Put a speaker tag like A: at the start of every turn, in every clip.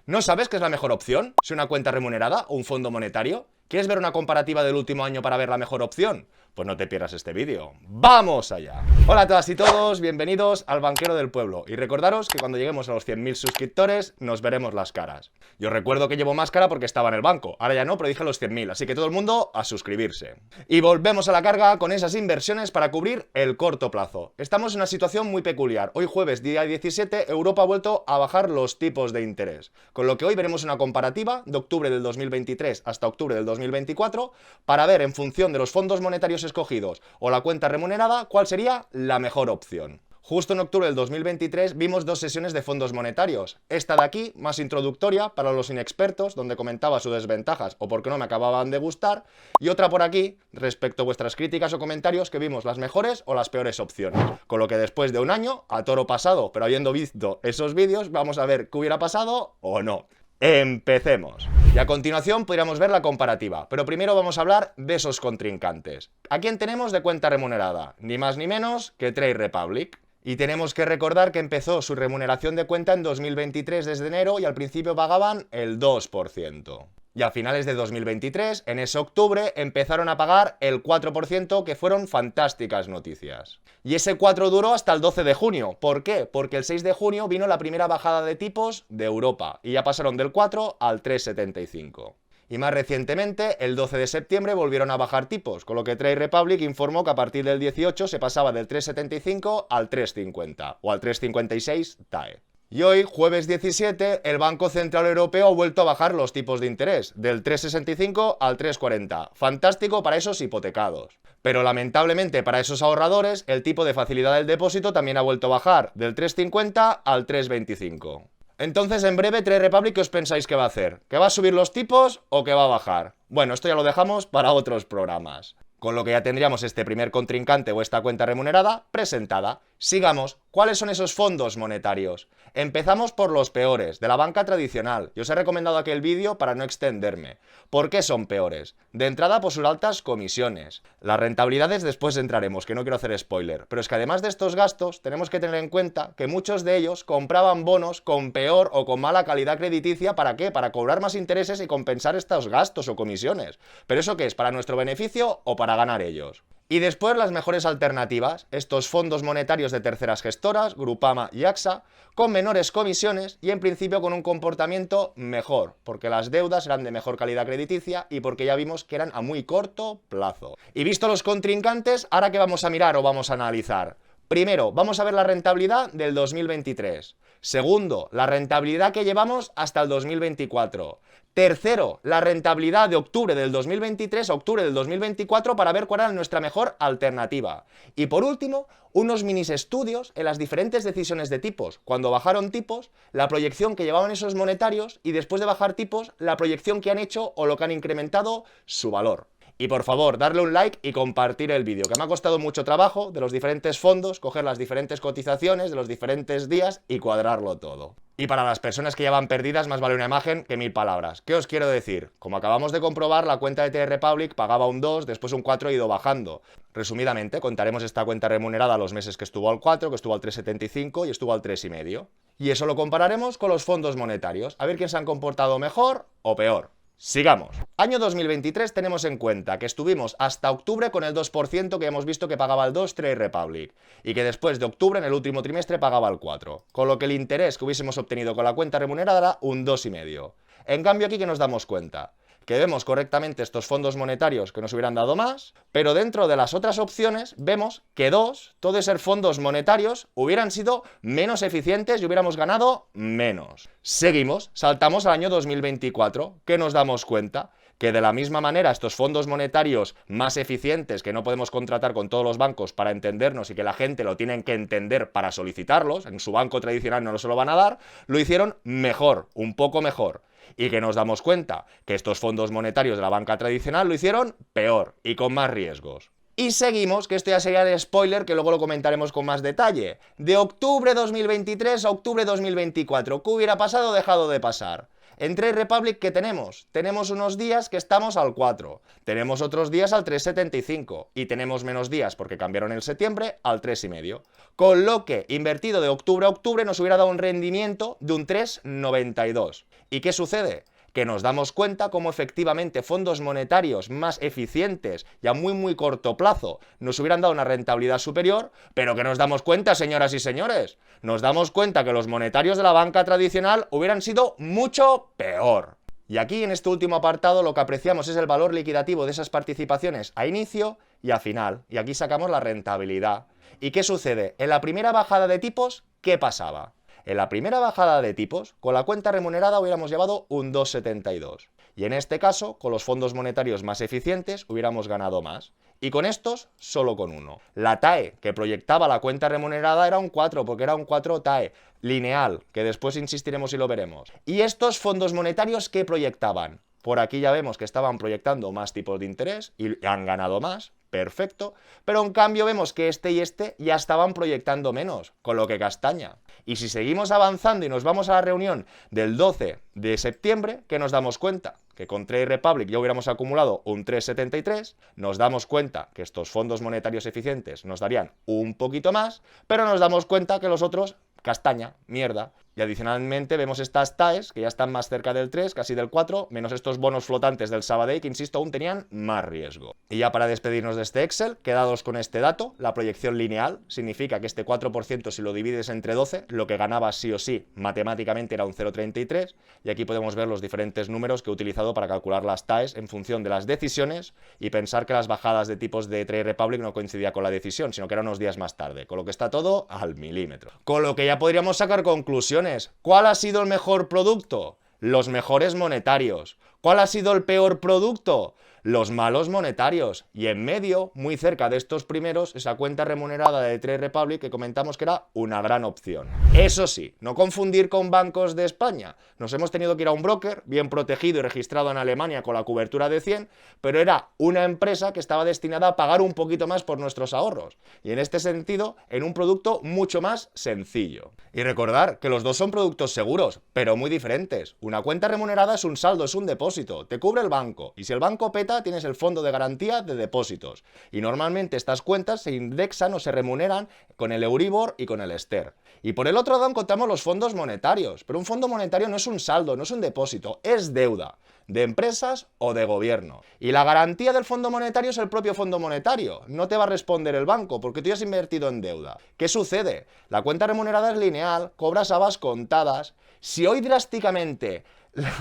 A: ¿No sabes qué es la mejor opción? ¿Si una cuenta remunerada o un fondo monetario? ¿Quieres ver una comparativa del último año para ver la mejor opción? Pues no te pierdas este vídeo. ¡Vamos allá! Hola a todas y todos, bienvenidos al Banquero del Pueblo. Y recordaros que cuando lleguemos a los 100.000 suscriptores nos veremos las caras. Yo recuerdo que llevo máscara porque estaba en el banco. Ahora ya no, pero dije los 100.000, así que todo el mundo a suscribirse. Y volvemos a la carga con esas inversiones para cubrir el corto plazo. Estamos en una situación muy peculiar. Hoy jueves, día 17, Europa ha vuelto a bajar los tipos de interés. Con lo que hoy veremos una comparativa de octubre del 2023 hasta octubre del 2024 para ver en función de los fondos monetarios escogidos o la cuenta remunerada cuál sería la mejor opción. Justo en octubre del 2023 vimos dos sesiones de fondos monetarios. Esta de aquí, más introductoria para los inexpertos, donde comentaba sus desventajas o por qué no me acababan de gustar, y otra por aquí, respecto a vuestras críticas o comentarios, que vimos las mejores o las peores opciones. Con lo que después de un año, a toro pasado, pero habiendo visto esos vídeos, vamos a ver qué hubiera pasado o no. Empecemos. Y a continuación podríamos ver la comparativa, pero primero vamos a hablar de esos contrincantes. ¿A quién tenemos de cuenta remunerada? Ni más ni menos que Trade Republic. Y tenemos que recordar que empezó su remuneración de cuenta en 2023 desde enero y al principio pagaban el 2%. Y a finales de 2023, en ese octubre, empezaron a pagar el 4%, que fueron fantásticas noticias. Y ese 4 duró hasta el 12 de junio. ¿Por qué? Porque el 6 de junio vino la primera bajada de tipos de Europa y ya pasaron del 4 al 3,75. Y más recientemente, el 12 de septiembre volvieron a bajar tipos, con lo que Trade Republic informó que a partir del 18 se pasaba del 3,75 al 3,50 o al 3,56 TAE. Y hoy, jueves 17, el Banco Central Europeo ha vuelto a bajar los tipos de interés, del 3,65 al 3,40. Fantástico para esos hipotecados. Pero lamentablemente para esos ahorradores, el tipo de facilidad del depósito también ha vuelto a bajar, del 3,50 al 3,25. Entonces, en breve, Trade Republic, ¿qué os pensáis que va a hacer? ¿Que va a subir los tipos o que va a bajar? Bueno, esto ya lo dejamos para otros programas. Con lo que ya tendríamos este primer contrincante o esta cuenta remunerada presentada. Sigamos. ¿Cuáles son esos fondos monetarios? Empezamos por los peores, de la banca tradicional. Yo os he recomendado aquel vídeo para no extenderme. ¿Por qué son peores? De entrada, por sus altas comisiones. Las rentabilidades después entraremos, que no quiero hacer spoiler. Pero es que además de estos gastos, tenemos que tener en cuenta que muchos de ellos compraban bonos con peor o con mala calidad crediticia. ¿Para qué? Para cobrar más intereses y compensar estos gastos o comisiones. ¿Pero eso qué es? ¿Para nuestro beneficio o para ganar ellos? Y después las mejores alternativas, estos fondos monetarios de terceras gestoras, Grupama y AXA, con menores comisiones y en principio con un comportamiento mejor, porque las deudas eran de mejor calidad crediticia y porque ya vimos que eran a muy corto plazo. Y visto los contrincantes, ¿ahora qué vamos a mirar o vamos a analizar? Primero, vamos a ver la rentabilidad del 2023. Segundo, la rentabilidad que llevamos hasta el 2024. Tercero, la rentabilidad de octubre del 2023 a octubre del 2024 para ver cuál era nuestra mejor alternativa. Y por último, unos minis estudios en las diferentes decisiones de tipos. Cuando bajaron tipos, la proyección que llevaban esos monetarios y después de bajar tipos, la proyección que han hecho o lo que han incrementado su valor. Y por favor, darle un like y compartir el vídeo, que me ha costado mucho trabajo de los diferentes fondos, coger las diferentes cotizaciones de los diferentes días y cuadrarlo todo. Y para las personas que ya van perdidas, más vale una imagen que 1000 palabras. ¿Qué os quiero decir? Como acabamos de comprobar, la cuenta de Trade Republic pagaba un 2, después un 4 y ha ido bajando. Resumidamente, contaremos esta cuenta remunerada los meses que estuvo al 4, que estuvo al 3,75 y estuvo al 3,5. Y eso lo compararemos con los fondos monetarios, a ver quién se han comportado mejor o peor. Sigamos. Año 2023 tenemos en cuenta que estuvimos hasta octubre con el 2% que hemos visto que pagaba el 2 Trade Republic y que después de octubre en el último trimestre pagaba el 4, con lo que el interés que hubiésemos obtenido con la cuenta remunerada era un 2,5. En cambio aquí que nos damos cuenta que vemos correctamente estos fondos monetarios que nos hubieran dado más, pero dentro de las otras opciones vemos que todos esos fondos monetarios hubieran sido menos eficientes y hubiéramos ganado menos. Seguimos, saltamos al año 2024, que nos damos cuenta que de la misma manera estos fondos monetarios más eficientes que no podemos contratar con todos los bancos para entendernos y que la gente lo tienen que entender para solicitarlos, en su banco tradicional no se lo van a dar, lo hicieron mejor, un poco mejor. Y que nos damos cuenta que estos fondos monetarios de la banca tradicional lo hicieron peor y con más riesgos. Y seguimos, que esto ya sería el spoiler que luego lo comentaremos con más detalle. De octubre 2023 a octubre 2024, ¿qué hubiera pasado o dejado de pasar? En Trade Republic, ¿qué tenemos? Tenemos unos días que estamos al 4, tenemos otros días al 3,75 y tenemos menos días porque cambiaron el septiembre al 3,5. Con lo que, invertido de octubre a octubre, nos hubiera dado un rendimiento de un 3,92. ¿Y qué sucede? Que nos damos cuenta cómo efectivamente fondos monetarios más eficientes y a muy corto plazo nos hubieran dado una rentabilidad superior, pero que nos damos cuenta, señoras y señores, nos damos cuenta que los monetarios de la banca tradicional hubieran sido mucho peor. Y aquí en este último apartado lo que apreciamos es el valor liquidativo de esas participaciones a inicio y a final, y aquí sacamos la rentabilidad. ¿Y qué sucede? En la primera bajada de tipos, ¿qué pasaba? En la primera bajada de tipos, con la cuenta remunerada hubiéramos llevado un 2,72. Y en este caso, con los fondos monetarios más eficientes, hubiéramos ganado más. Y con estos, solo con uno. La TAE, que proyectaba la cuenta remunerada, era un 4, porque era un 4 TAE lineal, que después insistiremos y lo veremos. ¿Y estos fondos monetarios qué proyectaban? Por aquí ya vemos que estaban proyectando más tipos de interés y han ganado más, perfecto, pero en cambio vemos que este y este ya estaban proyectando menos, con lo que castaña. Y si seguimos avanzando y nos vamos a la reunión del 12 de septiembre, ¿qué nos damos cuenta? Que con Trade Republic ya hubiéramos acumulado un 3,73, nos damos cuenta que estos fondos monetarios eficientes nos darían un poquito más, pero nos damos cuenta que los otros, castaña, mierda. Y adicionalmente vemos estas TAEs, que ya están más cerca del 3, casi del 4, menos estos bonos flotantes del Sabadell, que insisto, aún tenían más riesgo. Y ya para despedirnos de este Excel, quedados con este dato, la proyección lineal significa que este 4% si lo divides entre 12, lo que ganabas sí o sí matemáticamente era un 0,33, y aquí podemos ver los diferentes números que he utilizado para calcular las TAEs en función de las decisiones y pensar que las bajadas de tipos de Trade Republic no coincidían con la decisión, sino que eran unos días más tarde, con lo que está todo al milímetro. Con lo que ya podríamos sacar conclusiones. ¿Cuál ha sido el mejor producto? Los mejores monetarios. ¿Cuál ha sido el peor producto? Los malos monetarios. Y en medio, muy cerca de estos primeros, esa cuenta remunerada de Trade Republic que comentamos que era una gran opción. Eso sí, no confundir con bancos de España. Nos hemos tenido que ir a un broker, bien protegido y registrado en Alemania con la cobertura de 100, pero era una empresa que estaba destinada a pagar un poquito más por nuestros ahorros. Y en este sentido, en un producto mucho más sencillo. Y recordar que los dos son productos seguros, pero muy diferentes. Una cuenta remunerada es un saldo, es un depósito, te cubre el banco. Y si el banco peta, tienes el fondo de garantía de depósitos. Y normalmente estas cuentas se indexan o se remuneran con el Euribor y con el Ster. Y por el otro lado encontramos los fondos monetarios. Pero un fondo monetario no es un saldo, no es un depósito, es deuda. De empresas o de gobierno. Y la garantía del fondo monetario es el propio fondo monetario. No te va a responder el banco porque tú ya has invertido en deuda. ¿Qué sucede? La cuenta remunerada es lineal, cobras habas contadas. Si hoy drásticamente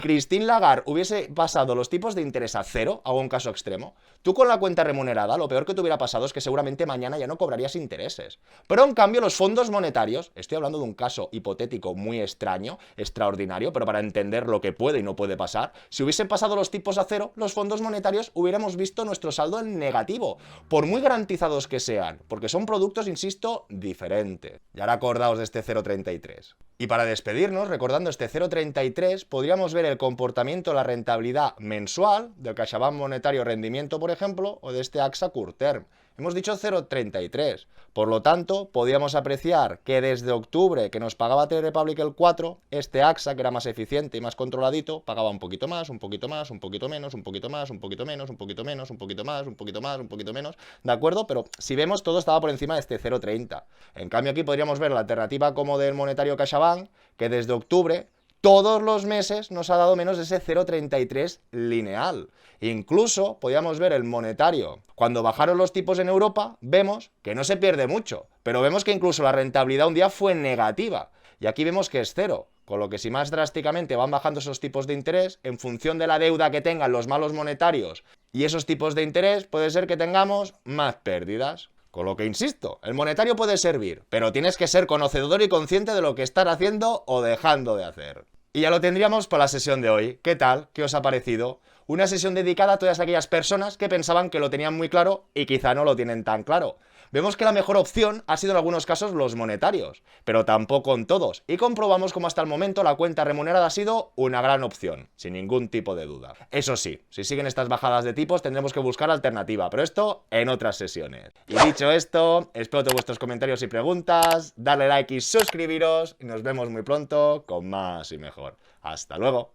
A: Christine Lagarde hubiese pasado los tipos de interés a cero, hago un caso extremo, tú con la cuenta remunerada, lo peor que te hubiera pasado es que seguramente mañana ya no cobrarías intereses. Pero en cambio los fondos monetarios, estoy hablando de un caso hipotético muy extraño, extraordinario, pero para entender lo que puede y no puede pasar, si hubiesen pasado los tipos a cero, los fondos monetarios hubiéramos visto nuestro saldo en negativo, por muy garantizados que sean, porque son productos, insisto, diferentes. Y ahora acordaos de este 0,33. Y para despedirnos, recordando este 0,33, podríamos ver el comportamiento, la rentabilidad mensual del CaixaBank Monetario Rendimiento, por ejemplo, o de este AXA Curve Term. Hemos dicho 0,33. Por lo tanto, podíamos apreciar que desde octubre, que nos pagaba Trade Republic el 4, este AXA, que era más eficiente y más controladito, pagaba un poquito más, un poquito más, un poquito menos, un poquito más, un poquito menos, un poquito menos, un poquito más, un poquito más, un poquito menos, ¿de acuerdo? Pero si vemos, todo estaba por encima de este 0,30. En cambio, aquí podríamos ver la alternativa como del monetario CaixaBank, que desde octubre todos los meses nos ha dado menos de ese 0,33 lineal. Incluso podíamos ver el monetario. Cuando bajaron los tipos en Europa, vemos que no se pierde mucho, pero vemos que incluso la rentabilidad un día fue negativa. Y aquí vemos que es cero. Con lo que si más drásticamente van bajando esos tipos de interés, en función de la deuda que tengan los malos monetarios y esos tipos de interés, puede ser que tengamos más pérdidas. Con lo que insisto, el monetario puede servir, pero tienes que ser conocedor y consciente de lo que estás haciendo o dejando de hacer. Y ya lo tendríamos por la sesión de hoy. ¿Qué tal? ¿Qué os ha parecido? Una sesión dedicada a todas aquellas personas que pensaban que lo tenían muy claro y quizá no lo tienen tan claro. Vemos que la mejor opción ha sido en algunos casos los monetarios, pero tampoco en todos, y comprobamos cómo hasta el momento la cuenta remunerada ha sido una gran opción, sin ningún tipo de duda. Eso sí, si siguen estas bajadas de tipos tendremos que buscar alternativa, pero esto en otras sesiones. Y dicho esto, espero todos vuestros comentarios y preguntas, darle like y suscribiros, y nos vemos muy pronto con más y mejor. ¡Hasta luego!